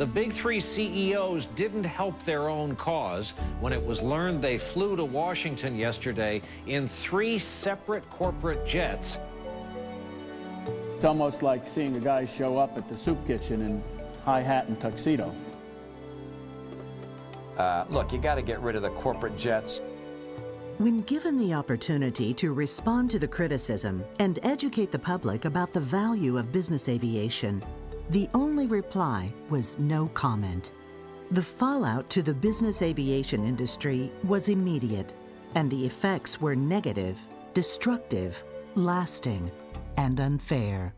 The big three CEOs didn't help their own cause when it was learned they flew to Washington yesterday in 3 separate corporate jets. It's almost like seeing a guy show up at the soup kitchen in high hat and tuxedo. Look, you got to get rid of the corporate jets. When given the opportunity to respond to the criticism and educate the public about the value of business aviation, the only reply was no comment. The fallout to the business aviation industry was immediate, and the effects were negative, destructive, lasting, and unfair.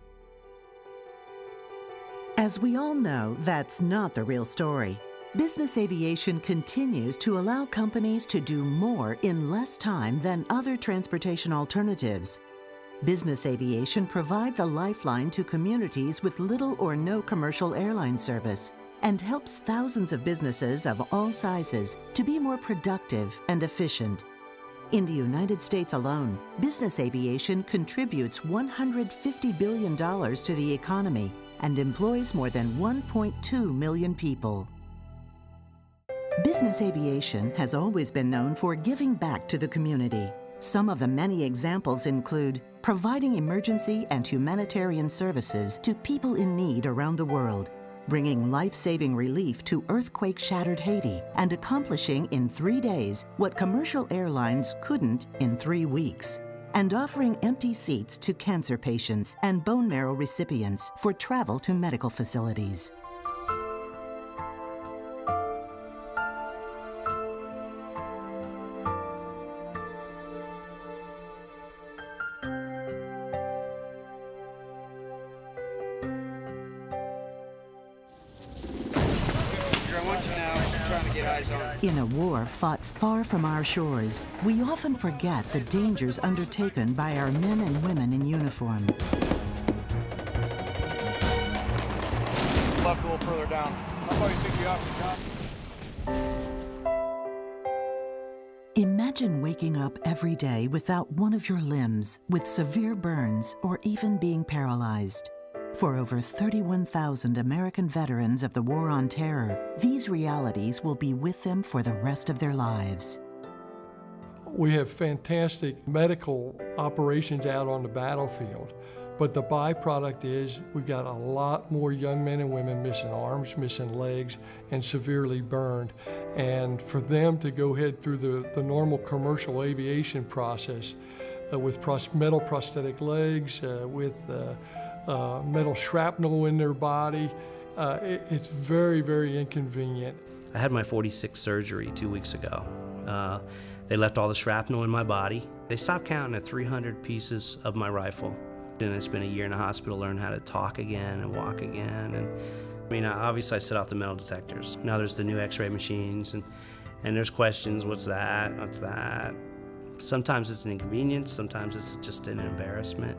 As we all know, that's not the real story. Business aviation continues to allow companies to do more in less time than other transportation alternatives. Business aviation provides a lifeline to communities with little or no commercial airline service and helps thousands of businesses of all sizes to be more productive and efficient. In the United States alone, business aviation contributes $150 billion to the economy and employs more than 1.2 million people. Business aviation has always been known for giving back to the community. Some of the many examples include providing emergency and humanitarian services to people in need around the world, bringing life-saving relief to earthquake-shattered Haiti, and accomplishing in 3 days what commercial airlines couldn't in 3 weeks, and offering empty seats to cancer patients and bone marrow recipients for travel to medical facilities. In a war fought far from our shores, we often forget the dangers undertaken by our men and women in uniform. Left a little further down. How far do you think you off the top? Imagine waking up every day without one of your limbs, with severe burns, or even being paralyzed. For over 31,000 American veterans of the War on Terror, these realities will be with them for the rest of their lives. We have fantastic medical operations out on the battlefield, but the byproduct is we've got a lot more young men and women missing arms, missing legs, and severely burned. And for them to go ahead through the normal commercial aviation process with metal prosthetic legs, with metal shrapnel in their body, it's very, very inconvenient. I had my 46th surgery 2 weeks ago. They left all the shrapnel in my body. They stopped counting at 300 pieces of my rifle. And I spent a year in the hospital learning how to talk again and walk again. And I mean, obviously I set off the metal detectors. Now there's the new x-ray machines, and there's questions, what's that, what's that? Sometimes it's an inconvenience, sometimes it's just an embarrassment.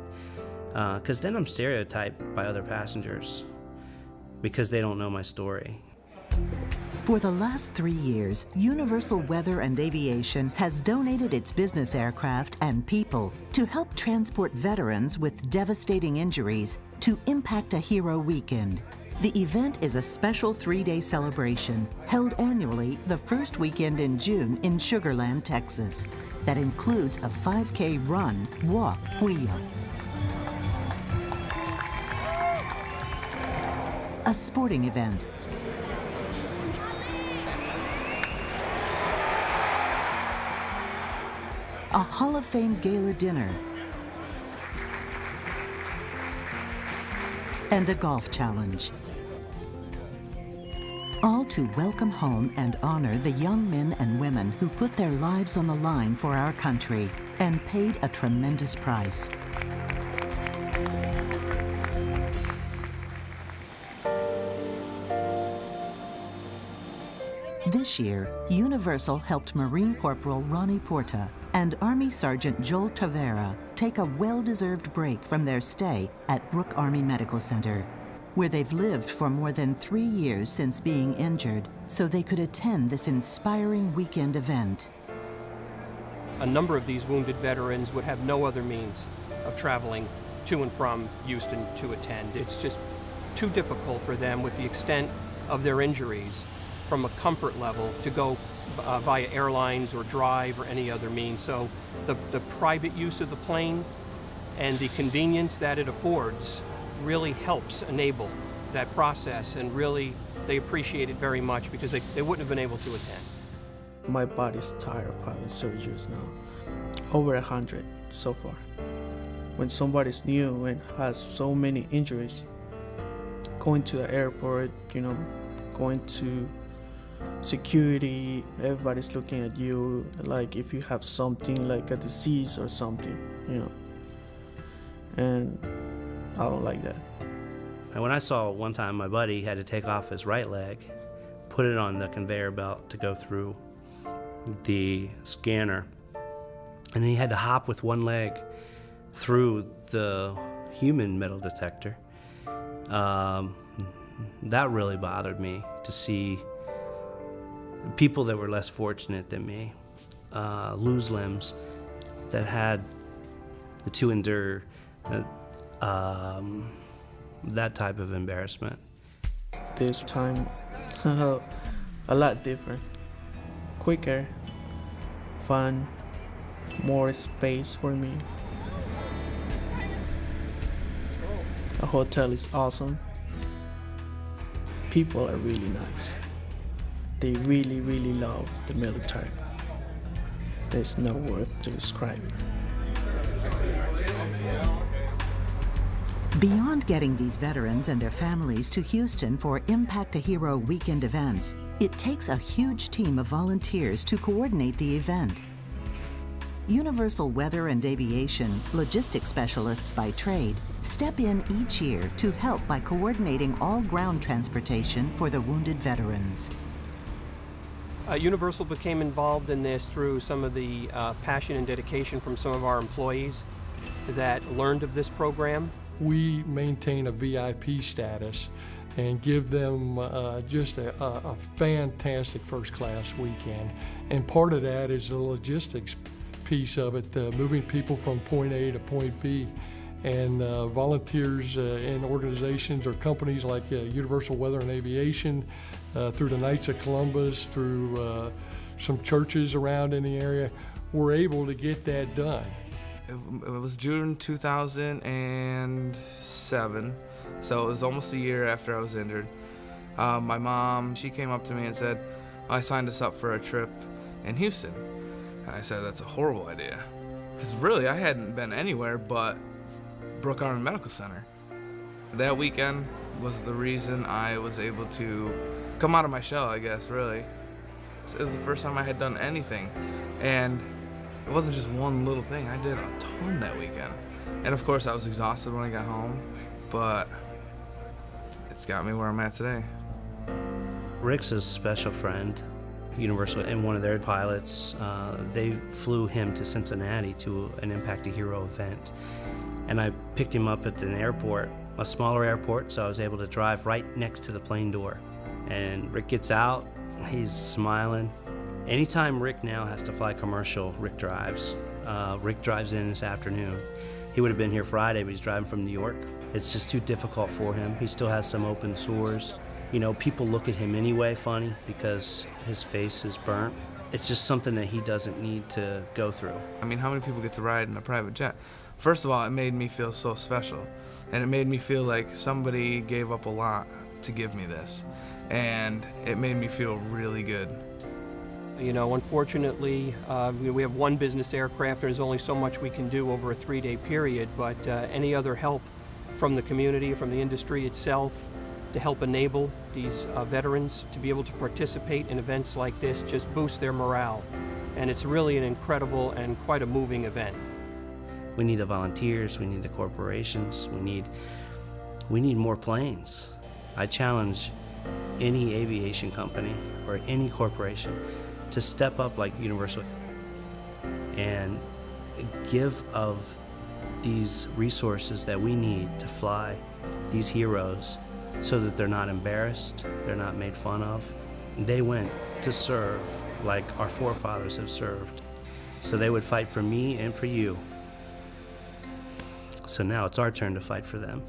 Because then I'm stereotyped by other passengers because they don't know my story. For the last 3 years, Universal Weather and Aviation has donated its business aircraft and people to help transport veterans with devastating injuries to Impact a Hero weekend. The event is a special 3-day celebration held annually the first weekend in June in Sugar Land, Texas, that includes a 5K run, walk, wheel. A sporting event, a Hall of Fame gala dinner, and a golf challenge. All to welcome home and honor the young men and women who put their lives on the line for our country and paid a tremendous price. This year, Universal helped Marine Corporal Ronnie Porta and Army Sergeant Joel Tavera take a well-deserved break from their stay at Brooke Army Medical Center, where they've lived for more than 3 years since being injured, so they could attend this inspiring weekend event. A number of these wounded veterans would have no other means of traveling to and from Houston to attend. It's just too difficult for them with the extent of their injuries from a comfort level to go via airlines or drive or any other means. So the private use of the plane and the convenience that it affords really helps enable that process, and really they appreciate it very much because they wouldn't have been able to attend. My body's tired of having surgeries now. Over 100 so far. When somebody's new and has so many injuries, going to the airport, going to security, everybody's looking at you like if you have something like a disease or something, and I don't like that. And when I saw one time my buddy had to take off his right leg, put it on the conveyor belt to go through the scanner, and then he had to hop with one leg through the human metal detector, that really bothered me, to see people that were less fortunate than me lose limbs, that had to endure that type of embarrassment. This time, a lot different. Quicker, fun, more space for me. The hotel is awesome. People are really nice. They really, really love the military. There's no word to describe it. Beyond getting these veterans and their families to Houston for Impact a Hero weekend events, it takes a huge team of volunteers to coordinate the event. Universal Weather and Aviation, logistics specialists by trade, step in each year to help by coordinating all ground transportation for the wounded veterans. Universal became involved in this through some of the passion and dedication from some of our employees that learned of this program. We maintain a VIP status and give them just a fantastic first-class weekend. And part of that is the logistics piece of it, moving people from point A to point B. And volunteers in organizations or companies like Universal Weather and Aviation, through the Knights of Columbus, through some churches around in the area, were able to get that done. It was June 2007, so it was almost a year after I was injured. My mom, she came up to me and said, I signed us up for a trip in Houston. And I said, that's a horrible idea. Because really, I hadn't been anywhere but Brooke Army Medical Center. That weekend was the reason I was able to come out of my shell, I guess, really. It was the first time I had done anything. And it wasn't just one little thing. I did a ton that weekend. And of course, I was exhausted when I got home, but it's got me where I'm at today. Rick's a special friend. Universal and one of their pilots, they flew him to Cincinnati to an Impact a Hero event. And I picked him up at an airport, a smaller airport, so I was able to drive right next to the plane door. And Rick gets out, he's smiling. Anytime Rick now has to fly commercial, Rick drives. Rick drives in this afternoon. He would have been here Friday, but he's driving from New York. It's just too difficult for him. He still has some open sores. People look at him anyway funny because his face is burnt. It's just something that he doesn't need to go through. I mean, how many people get to ride in a private jet? First of all, it made me feel so special. And it made me feel like somebody gave up a lot to give me this. And it made me feel really good. Unfortunately, we have one business aircraft. There's only so much we can do over a 3-day period, but any other help from the community, from the industry itself, to help enable these veterans to be able to participate in events like this just boosts their morale. And it's really an incredible and quite a moving event. We need the volunteers, we need the corporations, we need more planes. I challenge any aviation company or any corporation to step up like Universal and give of these resources that we need to fly these heroes so that they're not embarrassed, they're not made fun of. They went to serve like our forefathers have served. So they would fight for me and for you. So now it's our turn to fight for them.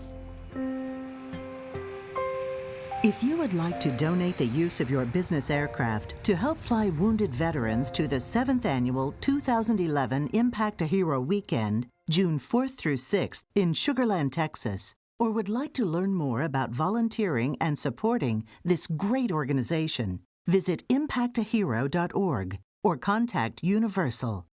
If you would like to donate the use of your business aircraft to help fly wounded veterans to the 7th Annual 2011 Impact a Hero Weekend, June 4th through 6th in Sugar Land, Texas, or would like to learn more about volunteering and supporting this great organization, visit impactahero.org or contact Universal.